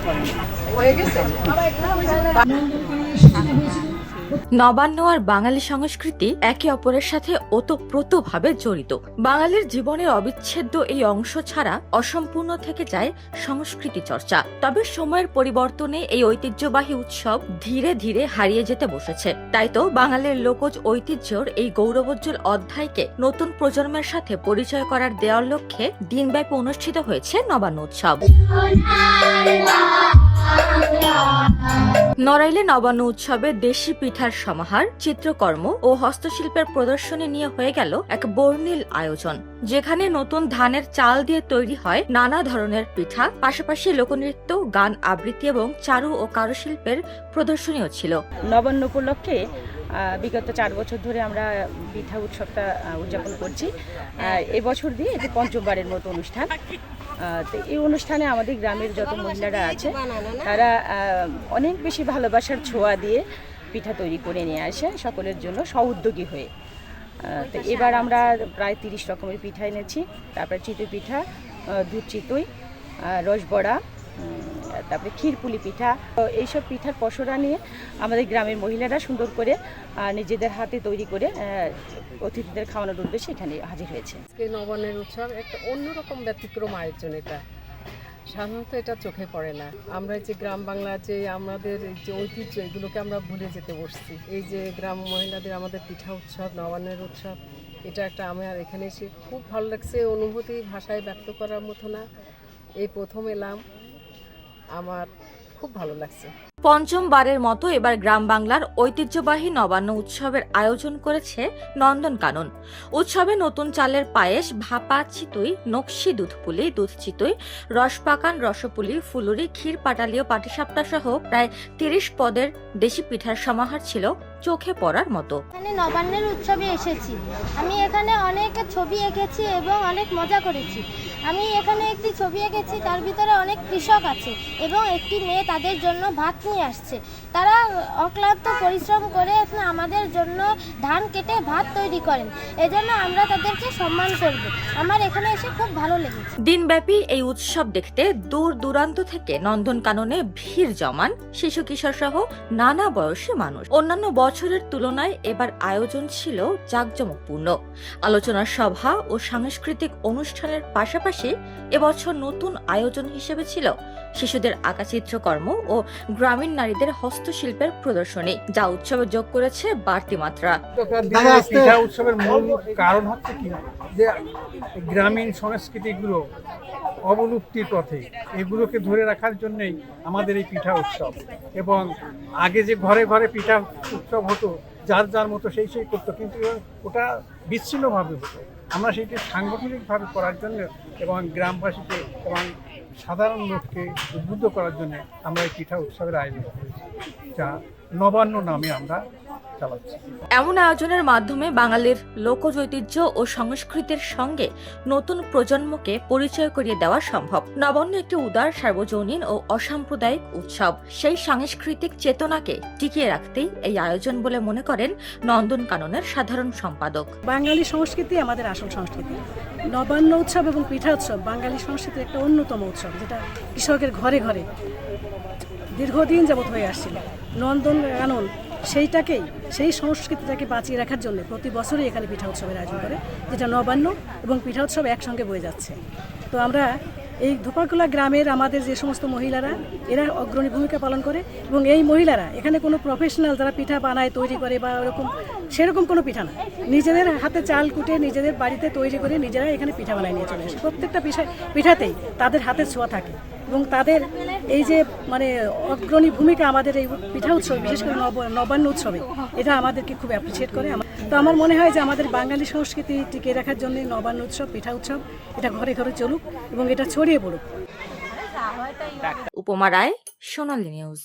করেন। নবান্ন আর বাঙালি সংস্কৃতি একে অপরের সাথে ওতপ্রোতভাবে জড়িত। বাঙালির জীবনের অবিচ্ছেদ্য এই অংশ ছাড়া অসম্পূর্ণ থেকে যায় সংস্কৃতি চর্চা। তবে সময়ের পরিবর্তনে এই ঐতিহ্যবাহী উৎসব ধীরে ধীরে হারিয়ে যেতে বসেছে। তাই তো বাঙালির লোকজ ঐতিহ্যের এই গৌরবোজ্জ্বল অধ্যায়কে নতুন প্রজন্মের সাথে পরিচয় করার দেওয়ার লক্ষ্যে দিনব্যাপী অনুষ্ঠিত হয়েছে নবান্ন উৎসব। নড়াইলে নবান্ন উৎসবে দেশি পিঠার সমাহার, চিত্রকর্ম ও হস্তশিল্পের প্রদর্শনী নিয়ে হয়ে গেল এক বর্ণিল আয়োজন, যেখানে নতুন ধানের চাল দিয়ে তৈরি হয় নানা ধরনের পিঠা, পাশাপাশি লোকনৃত্য, গান আবৃত্তি এবং চারু ও কারুশিল্পের প্রদর্শনীও ছিল। নবান্ন উপলক্ষে বিগত 4 বছর ধরে আমরা পিঠা উৎসবটা উদযাপন করছি। এবছর দিয়ে এটি পঞ্চমবারের মতো অনুষ্ঠান। তো এই অনুষ্ঠানে আমাদের গ্রামের যত মহিলারা আছে তারা অনেক বেশি ভালোবাসার ছোঁয়া দিয়ে পিঠা তৈরি করে নিয়ে আসে সকলের জন্য স্বউদ্যোগী হয়ে। তো এবার আমরা প্রায় 30 রকমের পিঠা এনেছি। তারপরে চিতই পিঠা, দুধ চিতই, রসবড়া, তারপরে ক্ষীরপুলি পিঠা। তো এইসব পিঠার পসরা নিয়ে আমাদের গ্রামের মহিলারা সুন্দর করে নিজেদের হাতে তৈরি করে অতিথিদের খাওয়ানোর উদ্দেশ্যে এখানে হাজির হয়েছে। আজকে নবান্নের উৎসব একটা অন্যরকম ব্যতিক্রম আয়োজন। এটা সাধারণত এটা চোখে পড়ে না। আমরা যে গ্রাম বাংলা যে আমাদের যে ঐতিহ্য, এগুলোকে আমরা ভুলে যেতে বসছি। এই যে গ্রাম মহিলাদের আমাদের পিঠা উৎসব, নবান্নের উৎসব, এটা একটা আমার এখানে এসে খুব ভালো লাগছে। অনুভূতি ভাষায় ব্যক্ত করার মতো না। এই প্রথম এলাম, আমার খুব ভালো লাগছে। পঞ্চমবারের মতো এবার গ্রাম বাংলার ঐতিহ্যবাহী নবান্ন উৎসবের আয়োজন করেছে নন্দনকানন। উৎসবে নতুন চালের পায়েস, ভাপা, চিতই, নকশি দুধপুলি, দুধ চিতই, রসপাকান, রসপুলি, ফুলুরি, ক্ষীর পাটালি ও পাটিসাপটা সহ প্রায় 30 পদের দেশি পিঠার সমাহার ছিল চোখে পড়ার মতো। নবান্নের উৎসবে এসেছি, আমি এখানে অনেক ছবি এঁকেছি এবং অনেক মজা করেছি। আমি এখানে একটি ছবি এঁকেছি, তার ভিতরে অনেক কৃষক আছে এবং একটি মেয়ে তাদের জন্য ভাত নিয়ে আসছে। তারা অক্লান্ত পরিশ্রম করে আমাদের জন্য ধান কেটে ভাত তৈরি করেন, এজন্য আমরা তাদেরকে সম্মান করব। আমার এখানে এসে খুব ভালো লেগেছে। দিনব্যাপী এই উৎসব দেখতে দূর দূরান্ত থেকে নন্দনকাননে ভিড় জমান শিশু কিশোর সহ নানা বয়সী মানুষ। অন্যান্য বছরের তুলনায় এবার আয়োজন ছিল জাঁকজমকপূর্ণ। আলোচনা সভা ও সাংস্কৃতিক অনুষ্ঠানের পাশাপাশি এবছর নতুন আয়োজন হিসেবে ছিল শিশুদের আঁকা চিত্রকর্ম ও গ্রামীণ নারীদের হস্তশিল্পের প্রদর্শনী, যা উৎসবে যোগ করেছে বাড়তি মাত্রা। পিঠা উৎসবের মূল কারণ হচ্ছে কি, যে গ্রামীণ সংস্কৃতিগুলো অবলুপ্তির পথে, এগুলোকে ধরে রাখার জন্যই আমাদের এই পিঠা উৎসব। এবং আগে যে ঘরে ঘরে পিঠা উৎসব হতো, যার যার মতো সেই করতো, কিন্তু ওটা বিচ্ছিন্নভাবে হতো। আমরা সেইটি সাংগঠনিকভাবে করার জন্য এবং গ্রামবাসীকে এবং সাধারণ লোককে উদ্বুদ্ধ করার জন্য আমরা এই পিঠা উৎসবের আয়োজন করেছি, যা নবান্ন নামে আমরা চালাচ্ছি। এমন আয়োজনের মাধ্যমে বাঙালির লোকজ ঐতিহ্য ও সংস্কৃতির সঙ্গে নতুন প্রজন্মকে পরিচয় করিয়ে দেওয়া সম্ভব। নবান্ন একটি উদার, সার্বজনীন ও অসাম্প্রদায়িক উৎসব। সেই সাংস্কৃতিক চেতনাকে টিকিয়ে রাখতেই এই আয়োজন বলে মনে করেন নন্দনকাননের সাধারণ সম্পাদক। বাঙালি সংস্কৃতি আমাদের আসল সংস্কৃতি। নবান্ন উৎসব এবং পিঠা উৎসব বাঙালি সংস্কৃতির একটা অন্যতম উৎসব, যেটা কৃষকের ঘরে ঘরে দীর্ঘদিন যাবৎ হয়ে আসছিল। নন্দনকানন সেই সংস্কৃতিটাকে বাঁচিয়ে রাখার জন্য প্রতি বছরই এখানে পিঠা উৎসবের আয়োজন করে, যেটা নবান্ন এবং পিঠা উৎসব একসঙ্গে বয়ে যাচ্ছে। তো আমরা এই ধোপাকুলা গ্রামের আমাদের যে সমস্ত মহিলারা, এরা অগ্রণী ভূমিকা পালন করে এবং এই মহিলারা এখানে কোনো প্রফেশনাল যারা পিঠা বানায়, তৈরি করে বা সেরকম কোনো পিঠা না, নিজেদের হাতে চাল কুটে নিজেদের বাড়িতে তৈরি করে নিজেরা এখানে পিঠা বানায় নিয়ে চলে আসে। প্রত্যেকটা পিঠাতেই তাদের হাতের ছোঁয়া থাকে এবং তাদের এই যে অগ্রণী ভূমিকা আমাদের এই পিঠা উৎসব, বিশেষ করে নবান্ন উৎসবে, এটা আমাদেরকে খুব অ্যাপ্রিসিয়েট করে। তো আমার মনে হয় যে আমাদের বাঙালি সংস্কৃতি টিকিয়ে রাখার জন্য নবান্ন উৎসব, পিঠা উৎসব, এটা ঘরে ঘরে চলুক এবং এটা ছড়িয়ে পড়ুক। উপমা রায়, সোনালী নিউজ।